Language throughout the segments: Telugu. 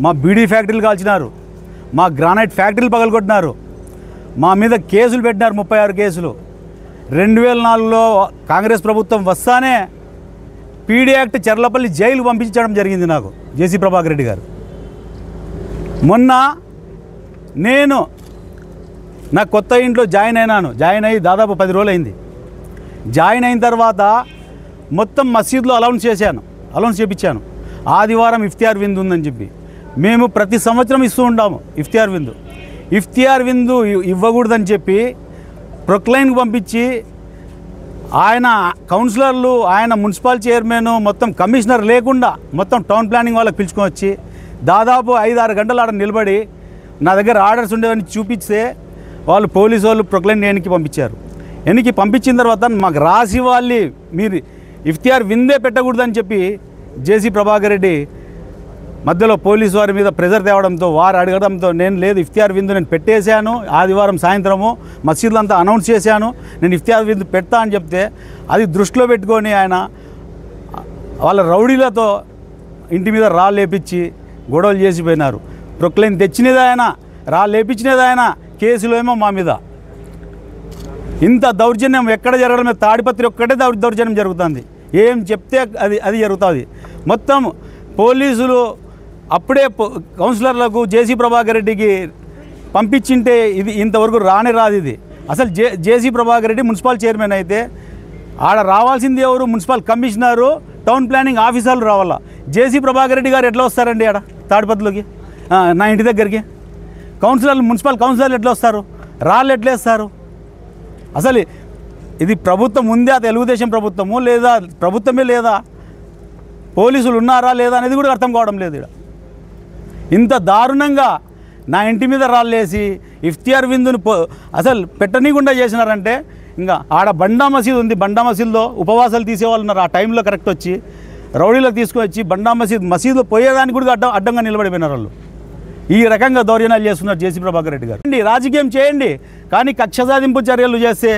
మా బీడీ ఫ్యాక్టరీలు కాల్చినారు, మా గ్రానైట్ ఫ్యాక్టరీలు పగలగొట్టినారు, మా మీద కేసులు పెట్టినారు 36 కేసులు. 2004లో కాంగ్రెస్ ప్రభుత్వం వస్తానే పీడీ యాక్ట్ చర్లపల్లి జైలు పంపించడం జరిగింది నాకు జేసీ ప్రభాకర్ రెడ్డి గారు. మొన్న నేను నా కొత్త ఇంట్లో జాయిన్ అయ్యి దాదాపు 10 రోజులు అయింది. జాయిన్ అయిన తర్వాత మొత్తం మసీదులో అలౌన్స్ చేయించాను. ఆదివారం ఇఫ్తియార్ విందు ఉందని చెప్పి మేము ప్రతి సంవత్సరం ఇస్తూ ఉంటాము ఇఫ్తియార్ విందు ఇవ్వకూడదని చెప్పి ప్రొక్లైన్కి పంపించి ఆయన కౌన్సిలర్లు, ఆయన మున్సిపల్ చైర్మన్, మొత్తం కమిషనర్ లేకుండా మొత్తం టౌన్ ప్లానింగ్ వాళ్ళకి పిలుచుకొని వచ్చి దాదాపు 5-6 గంటలు ఆడ నిలబడి నా దగ్గర ఆర్డర్స్ ఉండేవని చూపిస్తే వాళ్ళు పోలీసు వాళ్ళు ప్రొక్లైన్ ఎన్నికి పంపించిన తర్వాత మాకు రాసి వాళ్ళు మీరు ఇఫ్తియార్ విందే పెట్టకూడదని చెప్పి జేసీ ప్రభాకర్ రెడ్డి మధ్యలో పోలీసు వారి మీద ప్రెజర్ తేవడంతో, వారు అడగడంతో నేను లేదు ఇఫ్తియార్ విందు నేను పెట్టేశాను, ఆదివారం సాయంత్రము మసీదులంతా అనౌన్స్ చేశాను, నేను ఇఫ్తియార్ విందు పెడతా అని చెప్తే అది దృష్టిలో పెట్టుకొని ఆయన వాళ్ళ రౌడీలతో ఇంటి మీద రాళ్ళు లేపించి గొడవలు చేసిపోయినారు. ప్రొక్లైన్ తెచ్చినది ఆయన, రాళ్ళు లేపించినది ఆయన, కేసులు ఏమో మా మీద. ఇంత దౌర్జన్యం ఎక్కడ జరగడం లేదు. తాడిపత్రి ఒక్కటే దౌర్జన్యం జరుగుతుంది. ఏం చెప్తే అది జరుగుతుంది. మొత్తం పోలీసులు అప్పుడే కౌన్సిలర్లకు జేసీ ప్రభాకర్ రెడ్డికి పంపించింటే ఇది ఇంతవరకు రాదు. ఇది అసలు జేసీ ప్రభాకర్ రెడ్డి మున్సిపల్ చైర్మన్ అయితే ఆడ రావాల్సింది ఎవరు? మున్సిపల్ కమిషనరు, టౌన్ ప్లానింగ్ ఆఫీసర్లు రావాలా. జేసీ ప్రభాకర్ రెడ్డి గారు ఎట్లా వస్తారండి ఆడ తాడిపత్రిలోకి, నా ఇంటి దగ్గరికి? మున్సిపల్ కౌన్సిలర్లు ఎట్లా వస్తారు? రాళ్ళు ఎట్లేస్తారు? అసలు ఇది ప్రభుత్వం ఉందా? తెలుగుదేశం ప్రభుత్వము లేదా ప్రభుత్వమే లేదా? పోలీసులు ఉన్నారా లేదా అనేది కూడా అర్థం కావడం లేదు. ఇక్కడ ఇంత దారుణంగా నా ఇంటి మీద రాళ్ళేసి ఇఫ్తియార్ విందుని అసలు పెట్టనీయకుండా చేసినారంటే, ఇంకా ఆడ బండా మసీద్ ఉంది, బండా మసీద్లో ఉపవాసాలు తీసేవాళ్ళు ఉన్నారు. ఆ టైంలో కరెక్ట్ వచ్చి రౌడీలకు తీసుకొచ్చి బండా మసీద్లో పోయేదానికి కూడా అడ్డంగా నిలబడిపోయినారు వాళ్ళు. ఈ రకంగా దౌర్జన్యాలు చేస్తున్నారు జేసీ ప్రభాకర్ రెడ్డి గారు. రాజకీయం చేయండి, కానీ కక్ష సాధింపు చర్యలు చేస్తే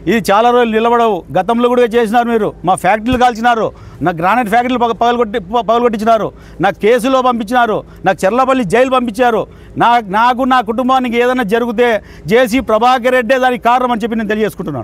ఇది చాలా రోజులు నిలబడవు. గతంలో కూడా చేసినారు మీరు. మా ఫ్యాక్టరీలు కాల్చినారు, నా గ్రానైట్ ఫ్యాక్టరీలు పగలగొట్టించినారు, నా కేసులో పంపించినారు, నాకు చర్లపల్లి జైలు పంపించారు. నాకు నా కుటుంబానికి ఏదైనా జరిగితే జేసీ ప్రభాకర్ రెడ్డే దానికి కారణం అని చెప్పి నేను తెలియజేసుకుంటున్నాను.